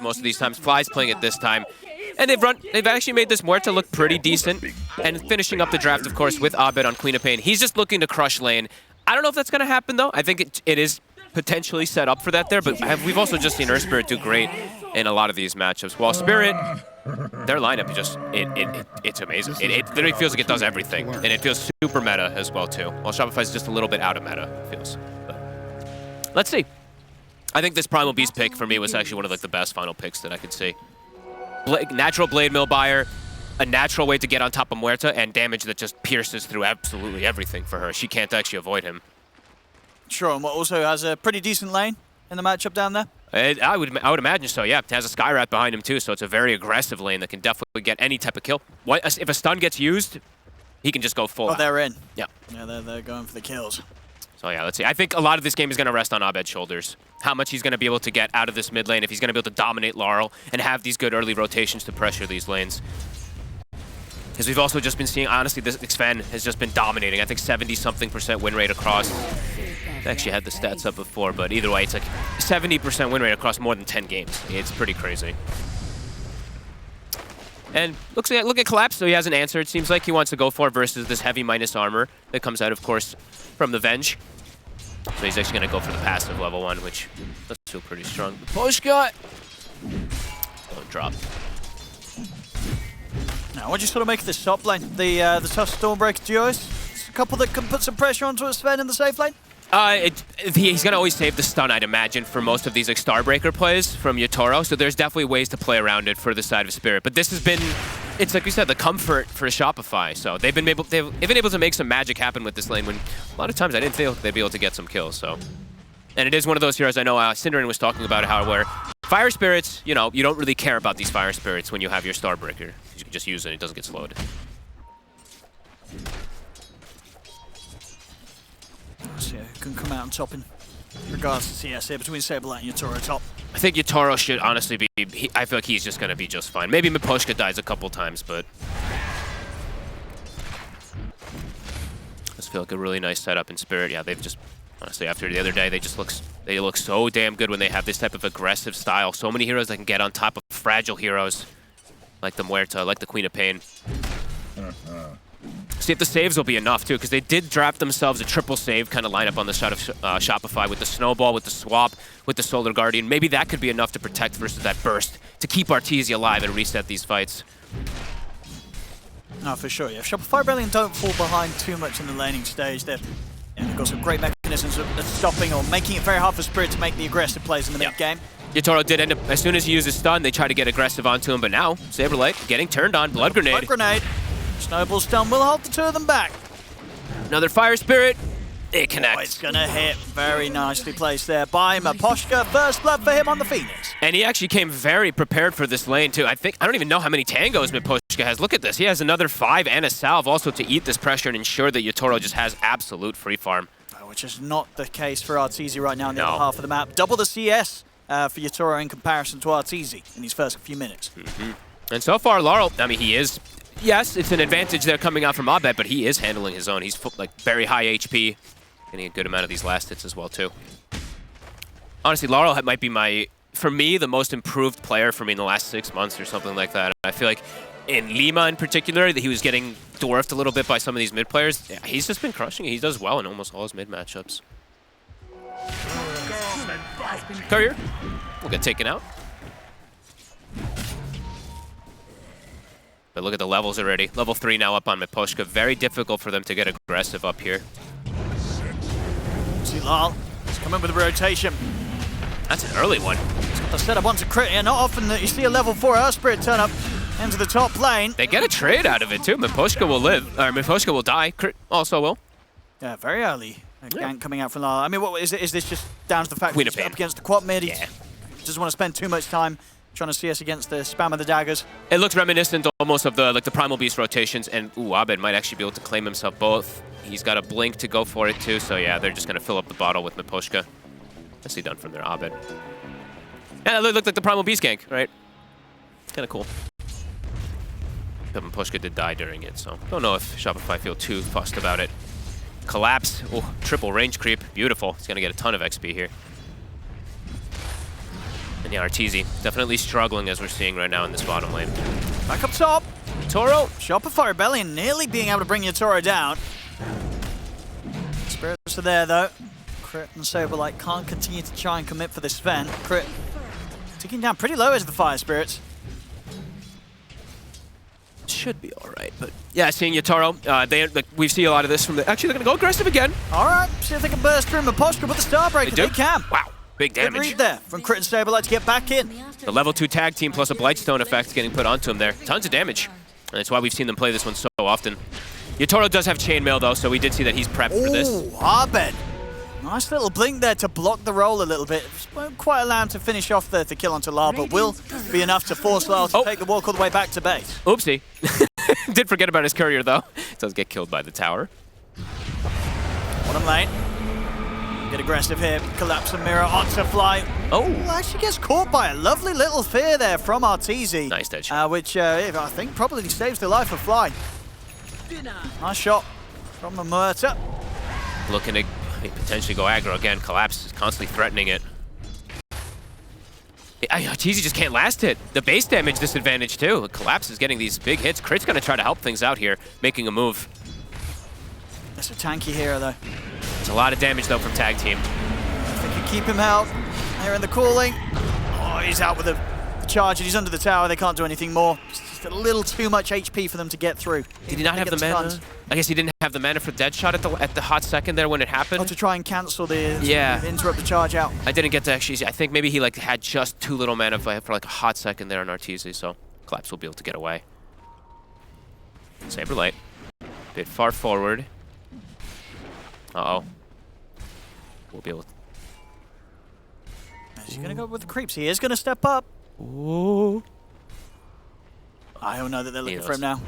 most of these times. Fly's playing it this time. And they've actually made this Muerta look pretty decent. And finishing up the draft, of course, with Abed on Queen of Pain. He's just looking to crush lane. I don't know if that's going to happen, though. I think it is potentially set up for that there, but we've also just seen Earth Spirit do great in a lot of these matchups. While Spirit, their lineup just, it's amazing. It literally feels like it does everything. And it feels super meta as well, too. While Shopify's just a little bit out of meta, it feels. But let's see. I think this Primal Beast pick for me was actually one of the best final picks that I could see. Natural Blade Mill buyer, a natural way to get on top of Muerta, and damage that just pierces through absolutely everything for her. She can't actually avoid him. Sure, and also has a pretty decent lane in the matchup down there. I would imagine so, yeah. It has a Skyrat behind him too, so it's a very aggressive lane that can definitely get any type of kill. If a stun gets used, he can just go full out. They're in. Yeah. Yeah, they're going for the kills. So yeah, let's see. I think a lot of this game is going to rest on Abed's shoulders. How much he's going to be able to get out of this mid lane, if he's going to be able to dominate Laurel and have these good early rotations to pressure these lanes. Because we've also just been seeing, honestly, this Xfen has just been dominating. I think 70-something% win rate across. I actually had the stats up before, but either way, it's like 70% win rate across more than 10 games. It's pretty crazy. And look at Collapse, so he hasn't answered. It seems like he wants to go for it versus this heavy minus armor that comes out, of course, from the Venge. So he's actually going to go for the passive level 1, which does feel pretty strong. Pushka! Don't drop. Now, what do you sort of make of this top lane? The tough Stormbreaker duos? It's a couple that can put some pressure onto Sven in the safe lane? He's going to always save the stun, I'd imagine, for most of these like Starbreaker plays from Yatoro, so there's definitely ways to play around it for the side of Spirit. But this has been, it's like we said, the comfort for Shopify. So they've been able to make some magic happen with this lane when a lot of times I didn't think they'd be able to get some kills. So, and it is one of those heroes I know Cinderin was talking about how where Fire Spirits, you know, you don't really care about these Fire Spirits when you have your Starbreaker. You can just use it, it doesn't get slowed. So can come out on top in regards to CS here between Saberlight and Yatoro top. I think Yatoro should honestly be, I feel like he's just going to be just fine. Maybe Miposhka dies a couple times, but this feel like a really nice setup in Spirit. Yeah, they've just, honestly, after the other day, they look so damn good when they have this type of aggressive style. So many heroes that can get on top of fragile heroes like the Muerta, like the Queen of Pain. See if the saves will be enough, too, because they did draft themselves a triple save kind of lineup on the side of Shopify with the Snowball, with the Swap, with the Solar Guardian. Maybe that could be enough to protect versus that burst to keep Artesia alive and reset these fights. No, for sure, yeah. Shopify Brilliant don't fall behind too much in the laning stage. They've got some great mechanisms of stopping or making it very hard for Spirit to make the aggressive plays in the mid-game. Yatoro did end up, as soon as he used his stun, they tried to get aggressive onto him, but now, Saberlight getting turned on. Blood Grenade. Blood Grenade. Snowball stun will hold the two of them back. Another Fire Spirit. It connects. Oh, it's going to hit. Very nicely placed there by Miposhka. First blood for him on the Phoenix. And he actually came very prepared for this lane, too. I don't even know how many tangos Miposhka has. Look at this. He has another 5 and a salve also to eat this pressure and ensure that Yatoro just has absolute free farm. Which is not the case for Artesia right now on the other half of the map. Double the CS for Yatoro in comparison to Artesia in these first few minutes. And so far, Laurel, I mean, he is... Yes, it's an advantage there coming out from Abed, but he is handling his own. He's like very high HP, getting a good amount of these last hits as well too. Honestly, Laurel might be for me, the most improved player for me in the last 6 months or something like that. I feel like in Lima in particular, that he was getting dwarfed a little bit by some of these mid players. Yeah, he's just been crushing it. He does well in almost all his mid matchups. Courier will get taken out. But look at the levels already. Level 3 now up on Miposhka. Very difficult for them to get aggressive up here. See Lal. He's coming with a rotation. That's an early one. He's got the setup onto crit here. Not often that you see a level 4 Earth Spirit turn up into the top lane. They get a trade out of it too. Miposhka will live. Or Miposhka will die. Crit also will. Yeah, very early. A gank coming out from Lal. I mean, what is this just down to the fact that he's up against the quad mid? Yeah. He doesn't want to spend too much time trying to CS against the spam of the daggers. It looks reminiscent almost of the Primal Beast rotations, and Abed might actually be able to claim himself both. He's got a blink to go for it too, so yeah, they're just going to fill up the bottle with Miposhka. Nicely done from there, Abed. Yeah, it looked like the Primal Beast gank, right? Kind of cool. But Miposhka did die during it, so don't know if Shopify feel too fussed about it. Collapse. Oh, triple range creep. Beautiful. He's going to get a ton of XP here. And yeah, Arteezy definitely struggling as we're seeing right now in this bottom lane. Back up top. Toro. Shopify Rebellion nearly being able to bring Yatoro down. Spirits are there though. Crit and Saberlight can't continue to try and commit for this Sven. Crit ticking down pretty low as the Fire Spirits. Should be all right, but yeah, seeing Yatoro, we see a lot of this from the. Actually, they're gonna go aggressive again. All right, see if they can burst through Maposhka with the Starbreaker. They can. Wow, big damage. Good read there from Crit and Saberlight to get back in. The level 2 tag team plus a Blightstone effect getting put onto him there. Tons of damage. And that's why we've seen them play this one so often. Yatoro does have chainmail though, so we did see that he's prepped for this. Ooh, Abed. Nice little blink there to block the roll a little bit. Won't quite allow him to finish off the kill onto Lyle, but will be enough to force Lyle to take the walk all the way back to base. Oopsie. Did forget about his courier though. Does get killed by the tower. Bottom lane. Get aggressive here. Collapse and mirror onto Fly. Oh. Well, actually gets caught by a lovely little fear there from Arteezy. Nice edge. Which I think probably saves the life of Fly. Nice shot from the Murta. Looking to potentially go aggro again. Collapse is constantly threatening it. Arteezy just can't last it. The base damage disadvantage too. Collapse is getting these big hits. Crit's gonna try to help things out here, making a move. That's a tanky hero though. It's a lot of damage though from tag team. If they can keep him out, they're in the cooling. Oh, he's out with the charge and he's under the tower. They can't do anything more. It's just a little too much HP for them to get through. Did he not have the mana? Stuns. I guess he didn't have the mana for Deadshot at the hot second there when it happened. Oh, to try and cancel the interrupt the charge out. I didn't get to actually see. I think maybe he like had just too little mana for like a hot second there on Arteezy, so Collapse will be able to get away. Saberlight. Bit far forward. Uh-oh. We'll be able to... Is he going to go with the creeps? He is going to step up. Ooh. I don't know that they're looking for him now.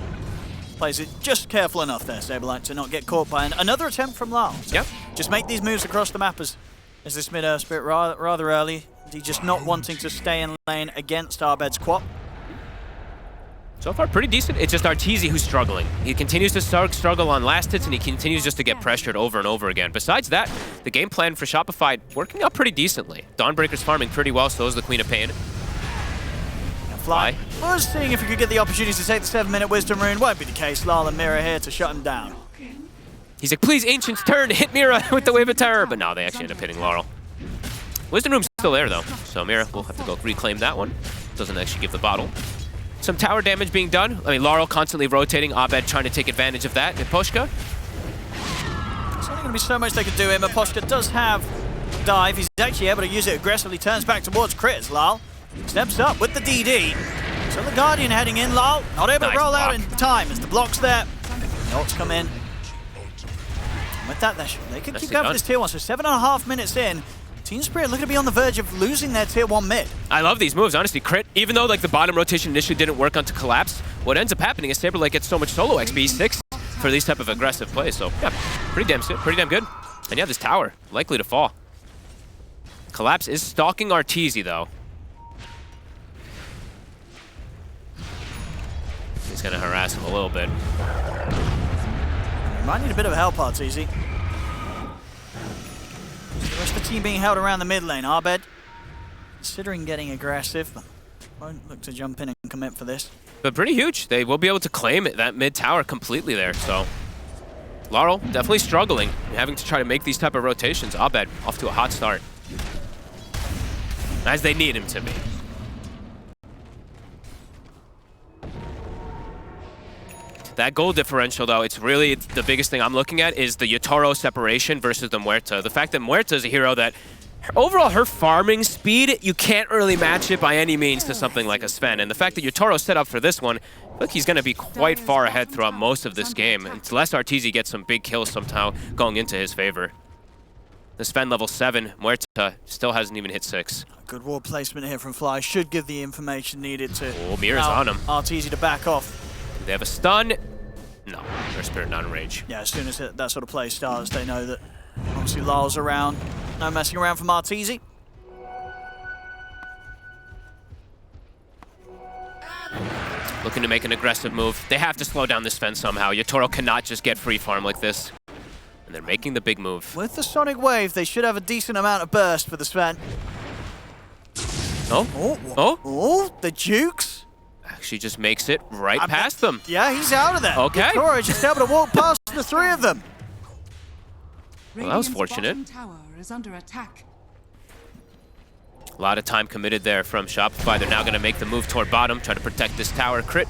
Plays it just careful enough there, Saberlight, to not get caught by another attempt from Lyle. So yep. Just make these moves across the map as this mid-air spirit rather early. He just not wanting to stay in lane against Abed's Quap. So far, pretty decent. It's just Arteezy who's struggling. He continues to struggle on last hits, and he continues just to get pressured over and over again. Besides that, the game plan for Shopify working out pretty decently. Dawnbreaker's farming pretty well, so is the Queen of Pain. Fly was seeing if he could get the opportunity to take the 7-minute Wisdom Rune. Won't be the case. Lyle and Mira here to shut him down. He's like, please, Ancient's turn, hit Mira with the Wave of Terror. But no, they actually end up hitting Laurel. Wisdom Rune's still there, though. So Mira will have to go reclaim that one. Doesn't actually give the bottle. Some tower damage being done. I mean, Laurel constantly rotating. Abed trying to take advantage of that. Miposhka. There's only going to be so much they can do here. Miposhka does have dive. He's actually able to use it aggressively. Turns back towards Crit as Lyle steps up with the DD. So the Guardian heading in. Lyle not able to roll out in time as the block's there. The ults come in. And with that, they could keep going for this tier 1. So 7.5 minutes in. Team Spirit looking to be on the verge of losing their tier 1 mid. I love these moves, honestly. Crit, even though like the bottom rotation initially didn't work onto Collapse, what ends up happening is Saberlight gets so much solo XP, 6 for these type of aggressive plays. So yeah, pretty damn good. And yeah, this tower likely to fall. Collapse is stalking Arteezy though. He's gonna harass him a little bit. Might need a bit of help, Arteezy. The rest of the team being held around the mid lane. Abed considering getting aggressive, but won't look to jump in and commit for this. But pretty huge. They will be able to claim that mid tower completely there. So Laurel definitely struggling, having to try to make these type of rotations. Abed off to a hot start, as they need him to be. That goal differential, though, it's really the biggest thing I'm looking at is the Yatoro separation versus the Muerta. The fact that Muerta is a hero that, overall, her farming speed, you can't really match it by any means to something like a Sven. And the fact that Yatoro's set up for this one, look, he's going to be quite far ahead throughout most of this game, unless Arteezy gets some big kills somehow going into his favor. The Sven level 7, Muerta, still hasn't even hit 6. Good ward placement here from Fly. Should give the information needed to Mira's on him. Arteezy to back off. They have a stun. No, their Spirit not in rage. Yeah, as soon as that sort of play starts, they know that obviously Lyle's around. No messing around from Arteezy. Looking to make an aggressive move. They have to slow down this Sven somehow. Yatoro cannot just get free farm like this. And they're making the big move. With the Sonic Wave, they should have a decent amount of burst for the Sven. Oh, the Jukes. Actually just makes it right past them. Yeah, he's out of there. Okay. Victoria just able to walk past the three of them. Well, that was fortunate. Tower is under attack. A lot of time committed there from Shopify. They're now going to make the move toward bottom, try to protect this tower. Crit.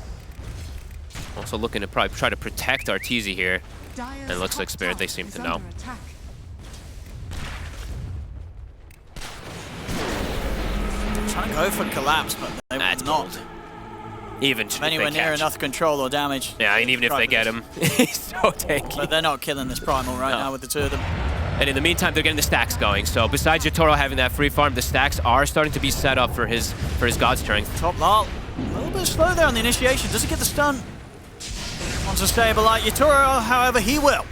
Also looking to probably try to protect Arteezy here. And it looks like Spirit, they seem to know. Trying to go for collapse, but they will not. Even should Anywhere they near catch. enough control or damage. Yeah, I mean, even if they get him, he's so tanky. But they're not killing this Primal right now with the two of them. And in the meantime, they're getting the stacks going. So besides Yatoro having that free farm, the stacks are starting to be set up for his God Strength. Top Lal, a little bit slow there on the initiation. Does he get the stun? Wants to stabilize Yatoro, however, he will.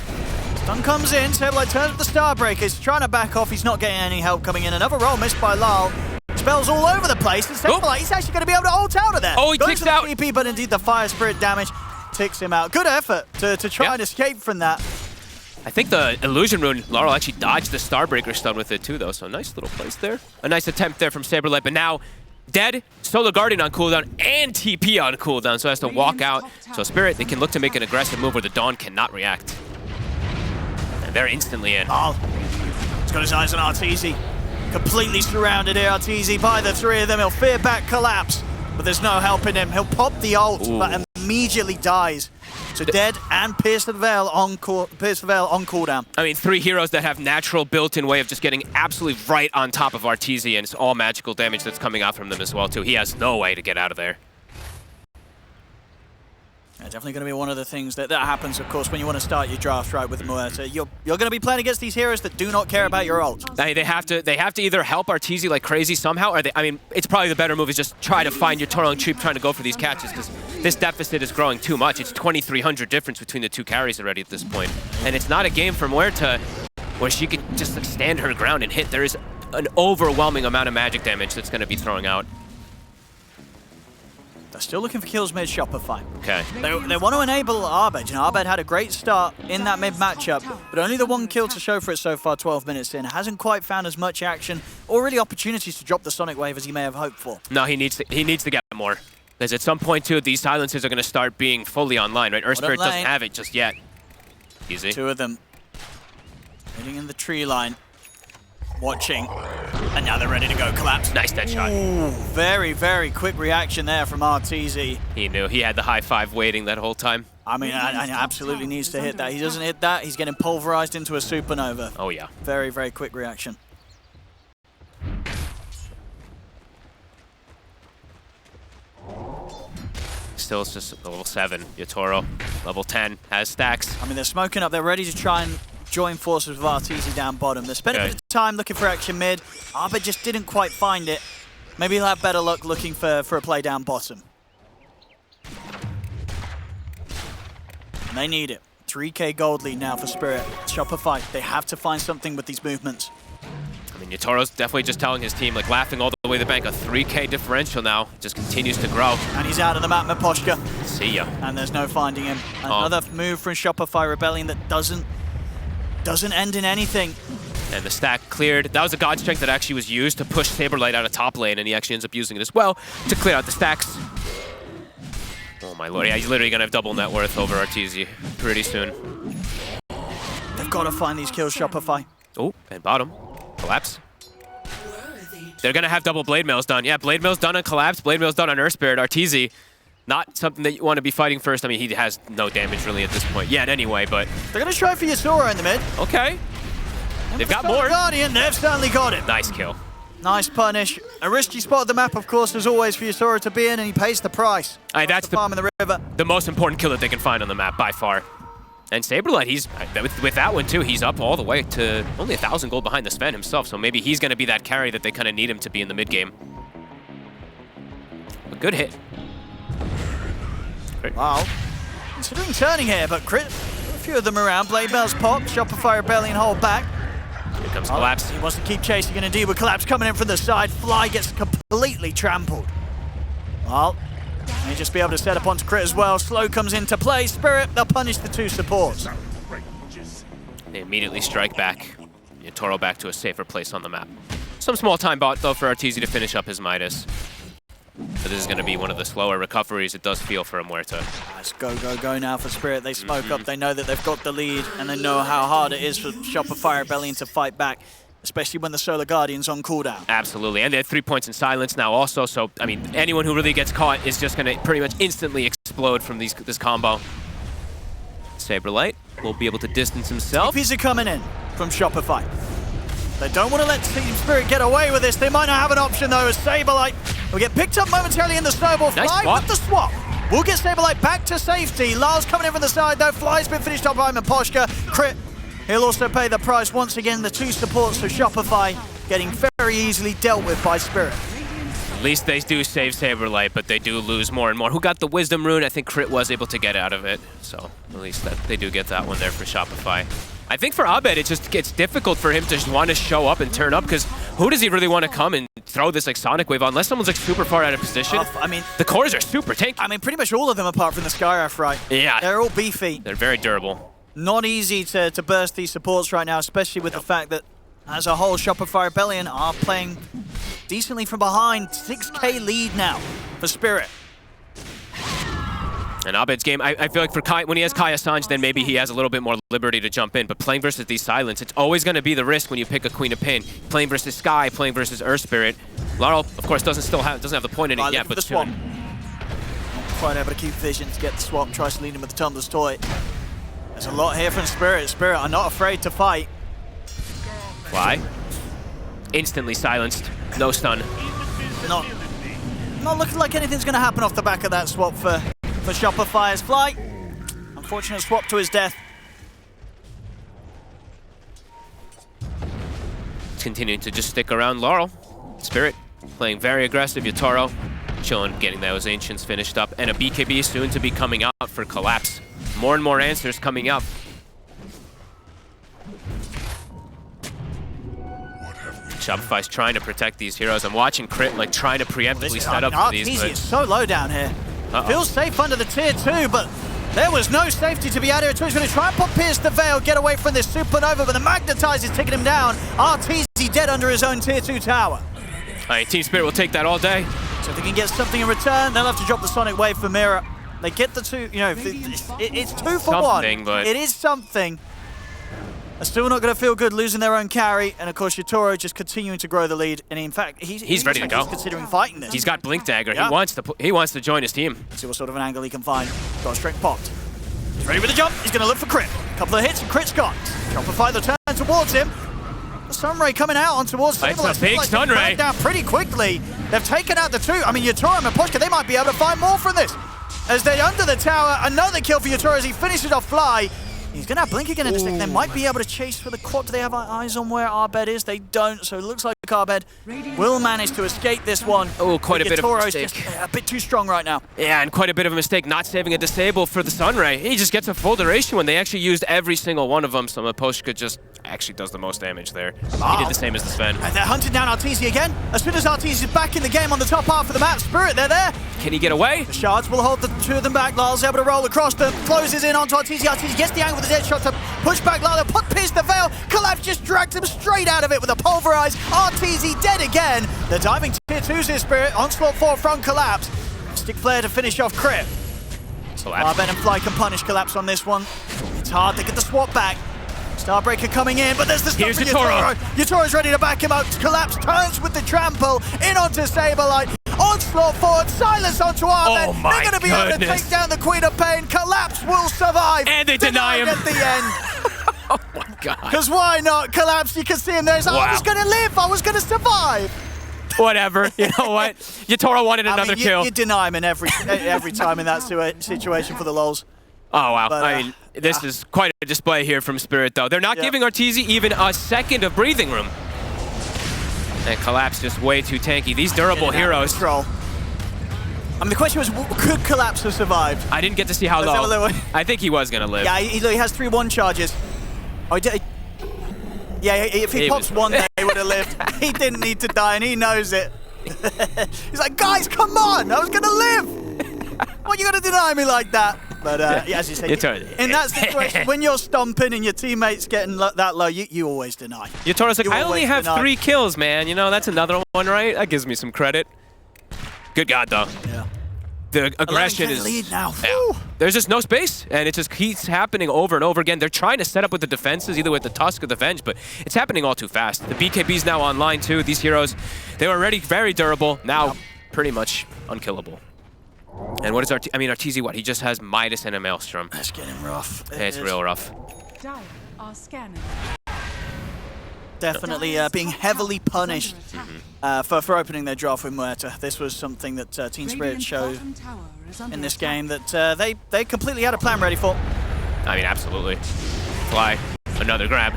Stun comes in, Sableye turns with the Starbreaker. He's trying to back off, he's not getting any help coming in. Another roll missed by Lal. Spells all over the place. And Sableye, he's actually going to be able to ult out of there. Oh, he goes ticks for the out. TP, but indeed the Fire Spirit damage ticks him out. Good effort to try and escape from that. I think the Illusion Rune, Laurel actually dodged the Starbreaker stun with it too, though. So nice little place there. A nice attempt there from Saberlight, but now dead, Solar Guardian on cooldown, and TP on cooldown, so has to walk out. So Spirit, they can look to make an aggressive move where the Dawn cannot react. And they're instantly in. Oh, he's got his eyes on Arteezy. Completely surrounded here, Arteezy, by the three of them. He'll fear back collapse, but there's no helping him. He'll pop the ult, but immediately dies. So dead and Pierce the Veil on cooldown. I mean, three heroes that have natural built-in way of just getting absolutely right on top of Arteezy, and it's all magical damage that's coming out from them as well, too. He has no way to get out of there. Yeah, definitely going to be one of the things that happens, of course, when you want to start your draft right with Muerta. You're going to be playing against these heroes that do not care about your ult. They have to either help Arteezy like crazy somehow, or I mean, it's probably the better move is just try to find your Toro and Cheap trying to go for these catches, because this deficit is growing too much. It's 2,300 difference between the two carries already at this point. And it's not a game for Muerta where she can just like, stand her ground and hit. There is an overwhelming amount of magic damage that's going to be throwing out. They're still looking for kills mid Shopify. Okay. They want to enable Abed. You know, Abed had a great start in that mid matchup, but only the one kill to show for it so far, 12 minutes in. Hasn't quite found as much action or really opportunities to drop the Sonic Wave as he may have hoped for. No, he needs to get more. Because at some point, too, these silencers are going to start being fully online, right? Earth Spirit doesn't have it just yet. Easy. Two of them. Waiting in the tree line. Watching. And now they're ready to go. Collapse. Nice dead shot. Ooh, very, very quick reaction there from Arteezy. He knew. He had the high five waiting that whole time. I mean, I absolutely needs to hit that. He doesn't hit that, he's getting pulverized into a supernova. Oh, yeah. Very, very quick reaction. Still, it's just level 7. Yatoro, level 10, has stacks. I mean, they're smoking up. They're ready to try and join forces with Arteezy down bottom. They're spending a bit of time looking for action mid. Arbit just didn't quite find it. Maybe he'll have better luck looking for a play down bottom. And they need it. 3k gold lead now for Spirit. Shopify, they have to find something with these movements. I mean, Yatoro's definitely just telling his team, like laughing all the way to the bank, a 3k differential now. Just continues to grow. And he's out of the map, Miposhka. See ya. And there's no finding him. Another move from Shopify Rebellion that doesn't end in anything. And the stack cleared. That was a God Strength that actually was used to push Saberlight out of top lane, and he actually ends up using it as well to clear out the stacks. Oh my lord, yeah, he's literally gonna have double net worth over Arteezy pretty soon. They've got to find these kills, Shopify. Oh, and bottom. Collapse. They're gonna have double Blade Mails done. Yeah, Blade Mails done on Collapse, Blade Mails done on Earth Spirit. Arteezy, not something that you want to be fighting first. I mean, he has no damage really at this point yet anyway, but... They're gonna try for Yasura in the mid. Okay. They've got more. Guardian, they've certainly got it. Nice kill. Nice punish. A risky spot of the map, of course, as always, for Yasura to be in, and he pays the price. That's the farm in the river. The most important kill that they can find on the map, by far. And Saberlight, he's with that one too, he's up all the way to only 1,000 gold behind the Sven himself, so maybe he's going to be that carry that they kind of need him to be in the mid game. A good hit. Great. Wow. Considering turning here, but crit. A few of them around. Blade Bells pop. Shopify Rebellion hold back. Here comes Collapse. He wants to keep chasing, and indeed with Collapse coming in from the side, Fly gets completely trampled. Well, may just be able to set up onto crit as well. Slow comes into play. Spirit, they'll punish the two supports. They immediately strike back. Yatoro back to a safer place on the map. Some small time bot, though, for Arteezy to finish up his Midas. But this is going to be one of the slower recoveries, it does feel, for a Muerta. Let's go now for Spirit. They smoke up, they know that they've got the lead, and they know how hard it is for Shopify Rebellion to fight back, especially when the Solar Guardian's on cooldown. Absolutely, and they have 3 points in silence now also, so, I mean, anyone who really gets caught is just going to pretty much instantly explode from this combo. Saberlight will be able to distance himself. TPs are coming in from Shopify. They don't want to let Team Spirit get away with this. They might not have an option, though, as Saberlight will get picked up momentarily in the snowball. Nice Fly swap. with the swap. We'll get Saberlight back to safety. Lars coming in from the side, though. Fly's been finished up by Poshka. Crit. He'll also pay the price. Once again, the two supports for Shopify getting very easily dealt with by Spirit. At least they do save Saberlight, but they do lose more and more. Who got the Wisdom Rune? I think Crit was able to get out of it. So at least they do get that one there for Shopify. I think for Abed, it just gets difficult for him to just want to show up and turn up, because who does he really want to come and throw this like Sonic Wave on unless someone's like super far out of position? I mean, the cores are super tanky. I mean, pretty much all of them apart from the Skyraf, right? Yeah. They're all beefy. They're very durable. Not easy to burst these supports right now, especially with the fact that as a whole, Shopify Rebellion are playing decently from behind. 6K lead now for Spirit. And Abed's game, I feel like for Kai, when he has Kai Assange, then maybe he has a little bit more liberty to jump in. But playing versus these Silence, it's always going to be the risk when you pick a Queen of Pain. Playing versus Sky, playing versus Earth Spirit. Laurel, of course, doesn't have the point in it yet, but soon. Not quite able to keep vision to get the swap. Tries to lead him with the Tumbler's Toy. There's a lot here from Spirit. Spirit are not afraid to fight. Fly. Instantly silenced. No stun. Not looking like anything's going to happen off the back of that swap for Shopify's Fly. Unfortunate swap to his death. Continuing to just stick around Laurel. Spirit playing very aggressive. Yatoro chilling, getting those Ancients finished up. And a BKB soon to be coming out for Collapse. More and more answers coming up. Shopify's trying to protect these heroes. I'm watching Crit like trying to preemptively set up for these. Arteezy is so low down here. Feels safe under the tier 2, but there was no safety to be added. He's going to try and pierce the veil, get away from this Supernova, but the Magnetize is taking him down. Arteezy dead under his own tier 2 tower. All right, Team Spirit will take that all day. So if they can get something in return, they'll have to drop the Sonic Wave for Mira. They get the two, you know, it's 2 for 1. But it is something. They're still not going to feel good losing their own carry, and of course Yatoro just continuing to grow the lead. And in fact, he's ready to go. He's considering fighting this. He's got Blink Dagger. Yeah. He wants to join his team. Let's see what sort of an angle he can find. Got a strength popped. He's ready with the jump. He's going to look for Crit. A couple of hits and Crit's got. Shopify the turn towards him. The Sunray coming out on towards Saberlight. It's a big Sunray. Down pretty quickly. They've taken out the two. I mean, Yatoro and Poshka, they might be able to find more from this. As they're under the tower, another kill for Yatoro as he finishes off Fly. He's going to have Blink again in a second. They might be able to chase for the quad. Do they have eyes on where Arbed is? They don't, so it looks like Arbed will manage to escape this one. Oh, quite a bit of a Yatoro's mistake. just a bit too strong right now. Yeah, and quite a bit of a mistake not saving a disable for the Sunray. He just gets a full duration when they actually used every single one of them, so Poshka just actually does the most damage there. He did the same as the Sven. And they're hunting down Arteezy again. As soon as Arteezy is back in the game on the top half of the map, Spirit, they're there. Can he get away? The shards will hold the two of them back. Lyle's able to roll across them, closes in onto Arteezy. Arteezy gets the angle with the dead shot to push back Lyle. They'll pierce the veil. Collapse just drags him straight out of it with a pulverize. Arteezy dead again. They're diving tier 2's here, Spirit. Onslaught 4 from Collapse. Stick Flare to finish off Crit. Arbed and Fly can punish Collapse on this one. It's hard to get the swap back. Starbreaker coming in, but there's the stuff for Yatoro. Yatoro's ready to back him out. Collapse turns with the trample in onto Saberlight. Onslaught forward, silence onto Arbed. Oh my They're going to be able to take down the Queen of Pain. Collapse will survive. And they deny him at the end. Oh my god. Because why not? Collapse, you can see him there. Wow. I was going to live. I was going to survive. Whatever. You know what? Yatoro wanted another kill. You deny him in every time in that situation for the lols. Oh, wow. But, I mean, this is quite a display here from Spirit, though. They're not giving Arteezy even a second of breathing room. And Collapse just way too tanky. These durable heroes. I mean, the question was, could Collapse have survived? I didn't get to see how low. I think he was going to live. Yeah, he has 3 1 charges. Oh, yeah, if he pops one, he would have lived. He didn't need to die, and he knows it. He's like, guys, come on! I was going to live! Why are you going to deny me like that? But yeah, as you say, Yatoro. in that situation, when you're stomping and your teammate's getting that low, you always deny. Yatoro's like, You I only always have deny. 3 kills, man. You know, that's another one, right? That gives me some credit. Good God, though. Yeah. The aggression 11K is... lead now. Yeah. There's just no space, and it just keeps happening over and over again. They're trying to set up with the defenses, either with the Tusk or the Venge, but it's happening all too fast. The BKB's now online, too. These heroes, they were already very durable. Now, pretty much unkillable. And what is Arteezy, what? He just has Midas and a Maelstrom. That's getting rough. It's real rough. Dire are scanning. Definitely being heavily punished for opening their draft with Muerta. This was something that Team Spirit showed in this game that they completely had a plan ready for. I mean, absolutely. Fly. Another grab.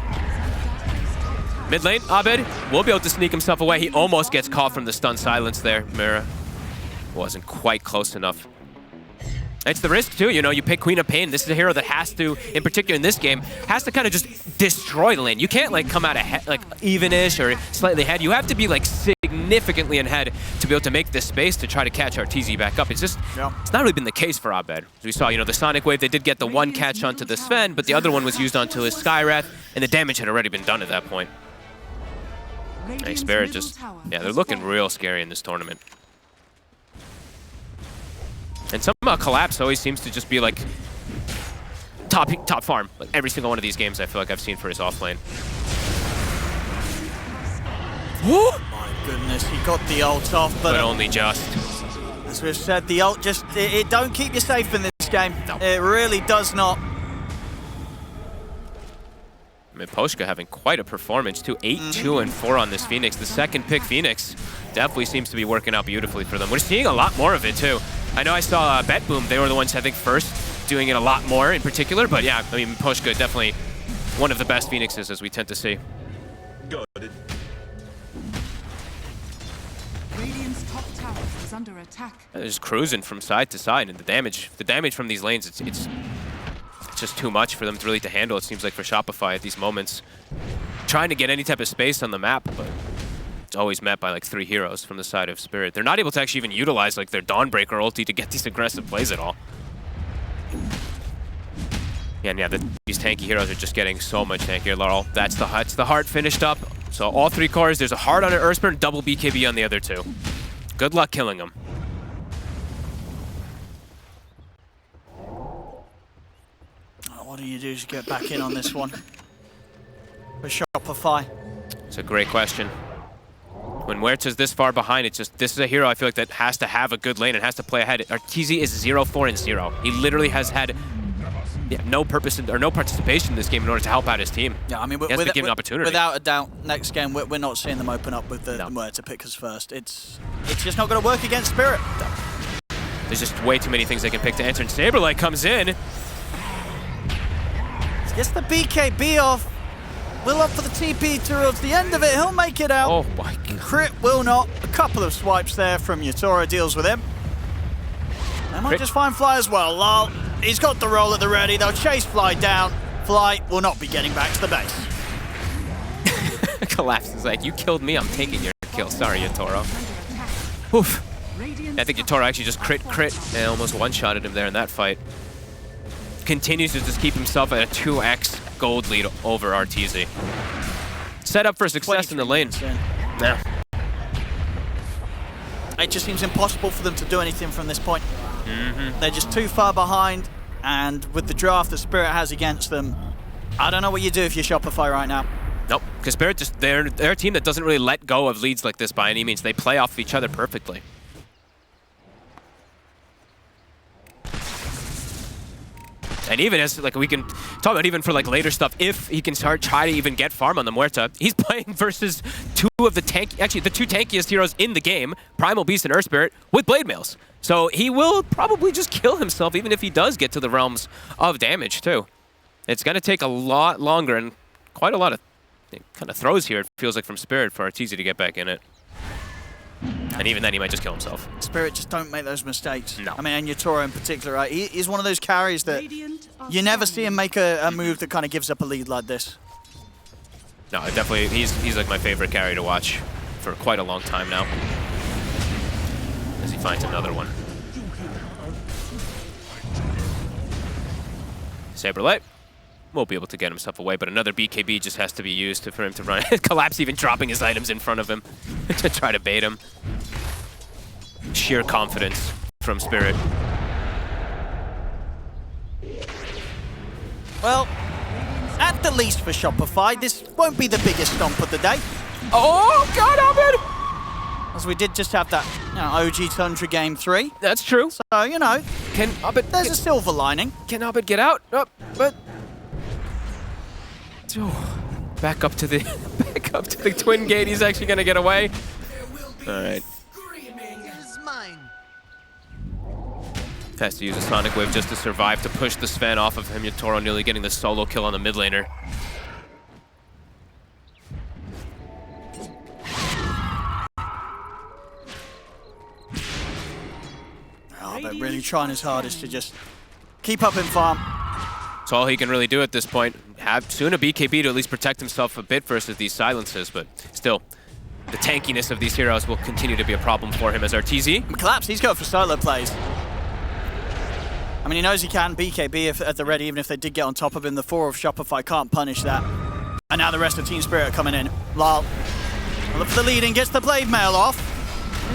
Mid lane, Abed will be able to sneak himself away. He almost gets caught from the stun silence there. Mira wasn't quite close enough. It's the risk too, you know, you pick Queen of Pain. This is a hero that has to, in particular in this game, has to kind of just destroy the lane. You can't like come out ahead, like even-ish or slightly ahead. You have to be like significantly ahead to be able to make this space to try to catch Arteezy back up. It's just, it's not really been the case for Abed. As we saw, you know, the Sonic Wave, they did get the one catch onto the Sven, but the other one was used onto his Skywrath, and the damage had already been done at that point. And Spirit just, yeah, they're looking real scary in this tournament. And somehow Collapse always seems to just be like top farm. Like every single one of these games I feel like I've seen for his offlane. Woo! My goodness, he got the ult off, but only just. As we've said, the ult just, it don't keep you safe in this game. No. It really does not. I mean, Poshka having quite a performance too. 8-2 and 4 on this Phoenix. The second pick Phoenix definitely seems to be working out beautifully for them. We're seeing a lot more of it too. I know I saw Bet Boom. They were the ones I think first doing it a lot more in particular. But yeah, I mean, Poshka definitely one of the best Phoenixes as we tend to see. Radiant's top tower is under attack. They're just cruising from side to side, and the damage from these lanes, it's just too much for them to really handle. It seems like for Shopify at these moments, trying to get any type of space on the map, but it's always met by like 3 heroes from the side of Spirit. They're not able to actually even utilize like their Dawnbreaker ulti to get these aggressive plays at all. Yeah, and yeah, these tanky heroes are just getting so much tankier. Laurel, that's the heart finished up. So all 3 cores, there's a heart on an Earthburn, double BKB on the other 2. Good luck killing them. What do you do to get back in on this one? For Shopify. It's a great question. When Muerta's this far behind, it's just, this is a hero I feel like that has to have a good lane and has to play ahead. Arteezy is 0-4-0. He literally has had no purpose or no participation in this game in order to help out his team. Yeah, I mean, he has to give an opportunity. Without a doubt, next game we're not seeing them open up with the Muerta pickers first. It's just not going to work against Spirit. No. There's just way too many things they can pick to enter. And Saberlight comes in. Gets the BKB off. Will up for the TP towards the end of it. He'll make it out. Oh my God. Crit will not. A couple of swipes there from Yatoro deals with him. They might just find Fly as well. Lol. He's got the roll at the ready. They'll chase Fly down. Fly will not be getting back to the base. Collapses like, you killed me, I'm taking your kill. Sorry, Yatoro. Oof. I think Yatoro actually just crit and almost one-shotted him there in that fight. Continues to just keep himself at a 2x gold lead over Arteezy. Set up for success in the lane. Yeah. It just seems impossible for them to do anything from this point. They're just too far behind, and with the draft that Spirit has against them, I don't know what you do if you're Shopify right now. Nope, because Spirit just, they're a team that doesn't really let go of leads like this by any means. They play off each other perfectly. And even as, like, we can talk about even for, like, later stuff, if he can try to even get farm on the Muerta, he's playing versus the 2 tankiest heroes in the game, Primal Beast and Earth Spirit, with Blade Mails. So he will probably just kill himself, even if he does get to the realms of damage, too. It's going to take a lot longer and quite a lot of kind of throws here, it feels like, from Spirit for Arteezy to get back in it. And even then, he might just kill himself. Spirit just don't make those mistakes. No. I mean, and Yatoro in particular, right? He's one of those carries that you never see him make a move that kind of gives up a lead like this. No, definitely, he's like my favorite carry to watch for quite a long time now. As he finds another one. Saberlight won't be able to get himself away, but another BKB just has to be used for him to run. Collapse even dropping his items in front of him to try to bait him. Sheer confidence from Spirit. Well, at the least for Shopify, this won't be the biggest stomp of the day. Oh, God, Abed! As we did just have that OG Tundra Game 3. That's true. So, you know, Can Abed there's a silver lining. Can Abed get out? Oh, but back up to the twin gate. He's actually gonna get away. All right. Has to use a Sonic Wave just to survive, to push the Sven off of him. Yatoro nearly getting the solo kill on the mid laner. Oh, but really trying his hardest to just keep up in farm. That's all he can really do at this point. Have soon a BKB to at least protect himself a bit versus these silences, but still, the tankiness of these heroes will continue to be a problem for him as RTZ. Collapse, he's going for solo plays. I mean, he knows he can BKB at the ready, even if they did get on top of him. The 4 of Shopify can't punish that. And now the rest of Team Spirit are coming in. Lal, look for the lead and gets the Blade Mail off.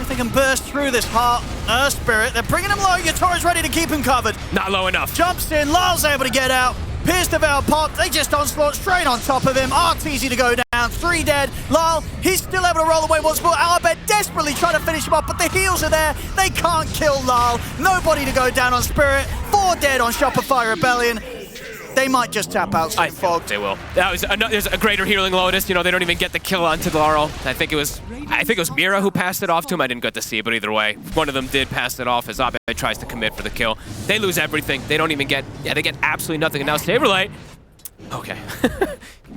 If they can burst through this heart, Spirit, they're bringing him low. Yatoro's ready to keep him covered. Not low enough. Jumps in, Lal's able to get out. Pierce the Veil pop, they just onslaught straight on top of him. Arteezy to go down, 3 dead. Lal, he's still able to roll away once more. Albert desperately trying to finish him off, but the heals are there. They can't kill Lal. Nobody to go down on Spirit. 4 dead on Shopify Rebellion. They might just tap out I Fog. think they will. There's a greater healing Lotus. You know, they don't even get the kill onto Laurel. I think it was Mira who passed it off to him. I didn't get to see it, but either way, one of them did pass it off as Abed tries to commit for the kill. They lose everything. They don't even get, they get absolutely nothing. And now Saberlight, okay,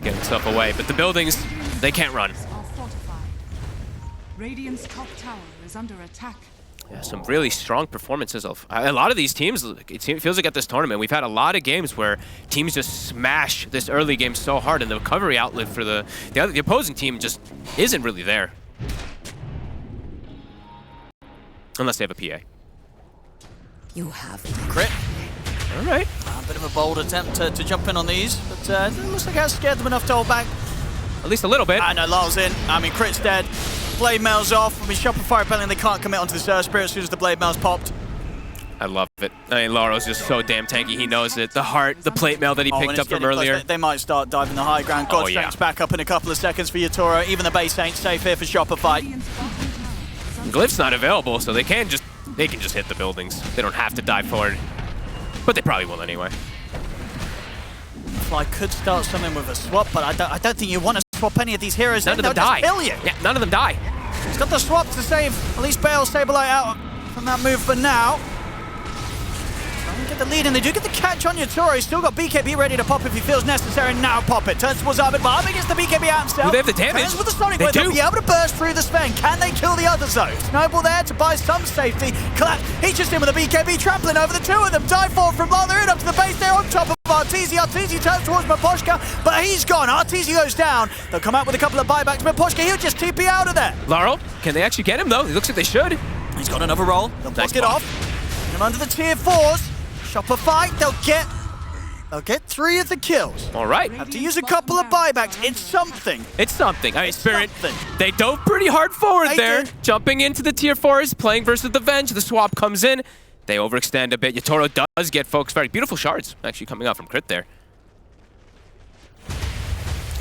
get himself away. But the buildings, they can't run. Are fortified. Radiant's top tower is under attack. Yeah, some really strong performances of a lot of these teams. It feels like at this tournament, we've had a lot of games where teams just smash this early game so hard, and the recovery outlet for the opposing team just isn't really there. Unless they have a PA. You have Crit. All right. A bit of a bold attempt to jump in on these, but it looks like it has scared them enough to hold back. At least a little bit. I know, Lal's in. I mean, Crit's dead. Blade Mail's off. I mean, Shopify Rebellion, they can't commit onto the Spirit as soon as the Blade Mail's popped. I love it. I mean, Laurel's just so damn tanky. He knows it. The heart, the plate mail that he picked up from earlier. They might start diving the high ground. God Strength's back up in a couple of seconds for Yatoro. Even the base ain't safe here for Shopify. Glyph's not available, so they can just hit the buildings. They don't have to dive forward, but they probably will anyway. Fly could start something with a swap, but I don't think you want to swap any of these heroes. None of them die. They'll just kill you. Yeah, none of them die. He's got the swap to save at least Bale Saberlight out from that move for now. Get the lead, and they do get the catch on Yatoro. He's still got BKB ready to pop if he feels necessary. Now pop it. Turns towards Arbit, but Arbit gets the BKB out himself. Do they have the damage? Turns with the Sonic They Wave. do. They'll be able to burst through the Sven. Can they kill the other zone? Snowball there to buy some safety. Collapse. He's just in with a BKB, trampling over the 2 of them. Dive forward from Lal. They're in up to the base. They're on top of Arteezy. Arteezy turns towards Miposhka, but he's gone. Arteezy goes down. They'll come out with a couple of buybacks. Miposhka, he'll just TP out of there. Laurel, can they actually get him though? It looks like they should. He's got another roll. They'll Nice block it block. off. And under the tier 4s, Shopify, they'll get 3 of the kills. All right. Have to use a couple of buybacks. It's something. It's something. All right, Spirit, something. they dove pretty hard forward They there. did. Jumping into the tier 4s, playing versus the Venge. The swap comes in. They overextend a bit. Yatoro does get folks very beautiful shards actually coming out from Crit there.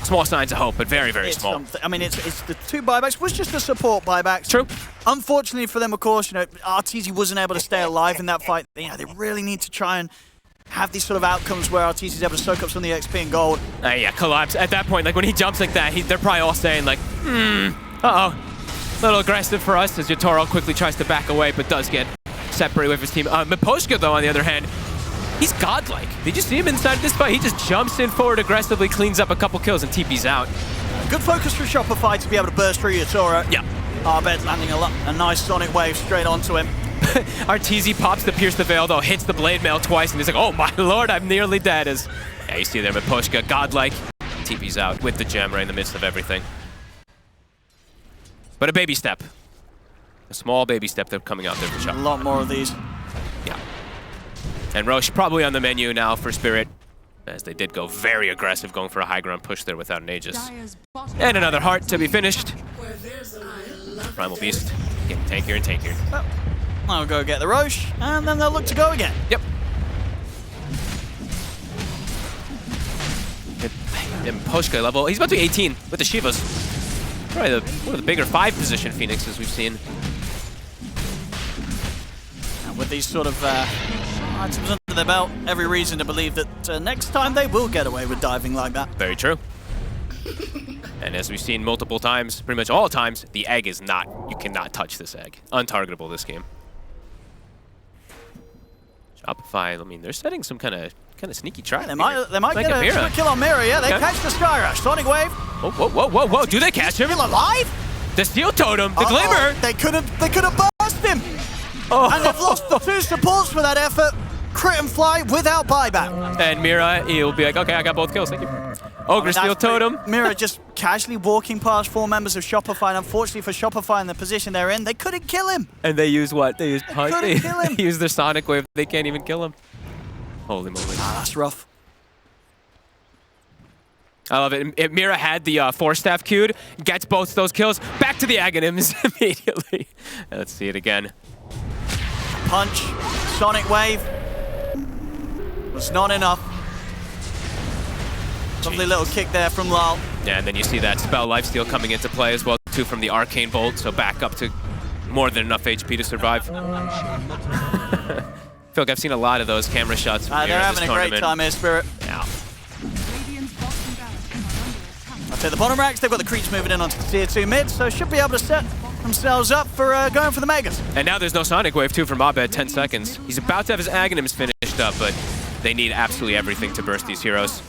Small signs of hope, but very, very It's small. something. I mean, it's the 2 buybacks was just the support buybacks. True. Unfortunately for them, of course, you know, Arteezy wasn't able to stay alive in that fight. You know, they really need to try and have these sort of outcomes where Arteezy's able to soak up some of the XP and gold. Yeah, Collapse. At that point, like when he jumps like that, they're probably all saying like, uh-oh. A little aggressive for us as Yatoro quickly tries to back away, but does get separated with his team. Miposhka, though, on the other hand, he's godlike. Did you see him inside this fight? He just jumps in forward aggressively, cleans up a couple kills, and TP's out. Good focus for Shopify to be able to burst through Yatoro. Yeah. Arbet landing a nice Sonic Wave straight onto him. Arteezy pops to pierce the veil, though, hits the blade mail twice, and he's like, oh my lord, I'm nearly dead. As yeah, you see there, Miposhka, godlike, TP's out with the gem right in the midst of everything. But a baby step. A small baby step they're coming out there for A Shop. lot more of these. Yeah. And Roche probably on the menu now for Spirit. As they did go very aggressive, going for a high ground push there without an Aegis. Dire's bottom And another heart to be finished. Primal Beast getting tankier and tankier. Well, I'll go get the Roche, and then they'll look to go again. Yep. And Poshka level, he's about to be 18 with the Shivas. Probably one of the bigger 5-position Phoenixes we've seen. And with these sort of items under their belt, every reason to believe that next time they will get away with diving like that. Very true. And as we've seen multiple times, pretty much all times, the egg is not, you cannot touch this egg. Untargetable this game. Shopify, I mean, they're setting some kind of sneaky trap. They might Like get a Mira. quick kill on Mira, yeah. They Okay. catch the Sky Rush. Sonic Wave. Whoa, whoa, whoa, whoa, whoa. Do they catch him? Still alive? The Steel Totem, the Glimmer. They could have burst him. Oh. And they've lost the 2 supports for that effort. Crit and fly without buyback. And Mira, he'll be like, okay, I got both kills, thank you. Ogre Steel That's pretty- Totem. Mira just casually walking past 4 members of Shopify, and unfortunately for Shopify in the position they're in, they couldn't kill him. And they use what? They use Punch. couldn't kill him. They use their Sonic Wave. They can't even kill him. Holy moly. That's rough. I love it. Mira had the Force Staff queued, gets both those kills, back to the Aghanims immediately. Let's see it again. Punch, Sonic Wave was not enough. Lovely little kick there from Lal. Yeah, and then you see that Spell Lifesteal coming into play as well, too, from the Arcane Bolt, so back up to more than enough HP to survive. I feel like I've seen a lot of those camera shots from They're Mira having this a great tournament. time here, Spirit. Yeah. Radiant's bottom barracks are under attack. I'll take the bottom racks. They've got the creeps moving in onto the tier 2 mid, so should be able to set themselves up for going for the Megas. And now there's no Sonic Wave, too, from Abed, 10 seconds. He's about to have his Aghanims finished up, but they need absolutely everything to burst these heroes.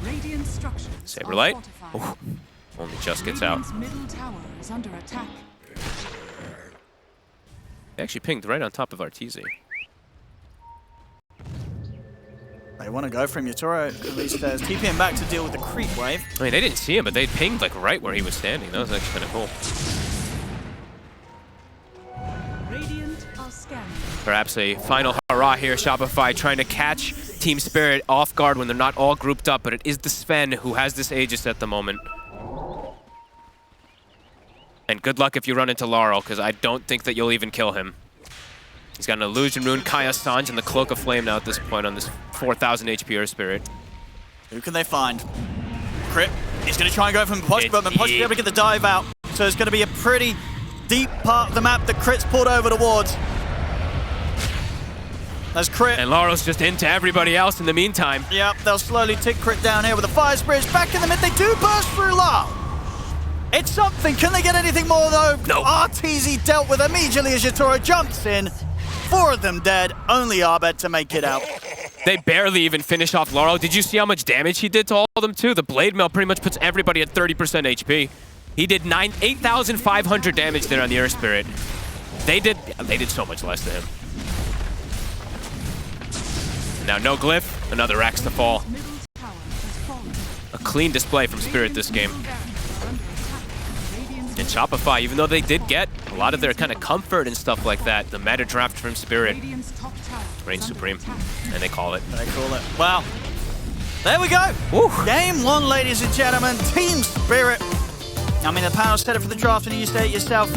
Radiant structures Saberlight. are fortified. Ooh, only just gets out. Radiant's middle tower is under attack. They actually pinged right on top of Arteezy. They want to go for him. Yatoro at least TPing back to deal with the creep wave. I mean, they didn't see him, but they pinged like right where he was standing. That was actually kind of cool. Radiant are scanning. Perhaps a final hurrah here. Shopify trying to catch Team Spirit off guard when they're not all grouped up, but it is the Sven who has this Aegis at the moment. And good luck if you run into Laurel, because I don't think that you'll even kill him. He's got an Illusion Rune, Kaya Sanj, and the Cloak of Flame now at this point on this 4,000 HP Earth Spirit. Who can they find? Crit. He's going to try and go from Posh, but Posh is able to get the dive out. So it's going to be a pretty deep part of the map that Crit's pulled over towards. There's Crit. And Laurel's just into everybody else in the meantime. Yep, they'll slowly tick Crit down here with a Fire Spirit. Back in the mid, they do burst through Lal. It's something. Can they get anything more, though? No. Arteezy dealt with immediately as Yatoro jumps in. 4 of them dead. Only Abed to make it out. They barely even finish off Laurel. Did you see how much damage he did to all of them, too? The Blade Mail pretty much puts everybody at 30% HP. He did 8,500 damage there on the Earth Spirit. They did so much less to him. And now no Glyph, another Axe to fall. Middle tower has fallen. A clean display from Spirit this game. Barracks are under attack. Radiant's And Shopify, even though they did get a lot of their kind of comfort and stuff like that, the meta draft from Spirit Radiant's top tower reigns is under supreme, attack. and they call it. They call it. Wow. There we go. Woo. Game 1, ladies and gentlemen. Team Spirit. I mean, the panel set it for the draft, and you say it yourself.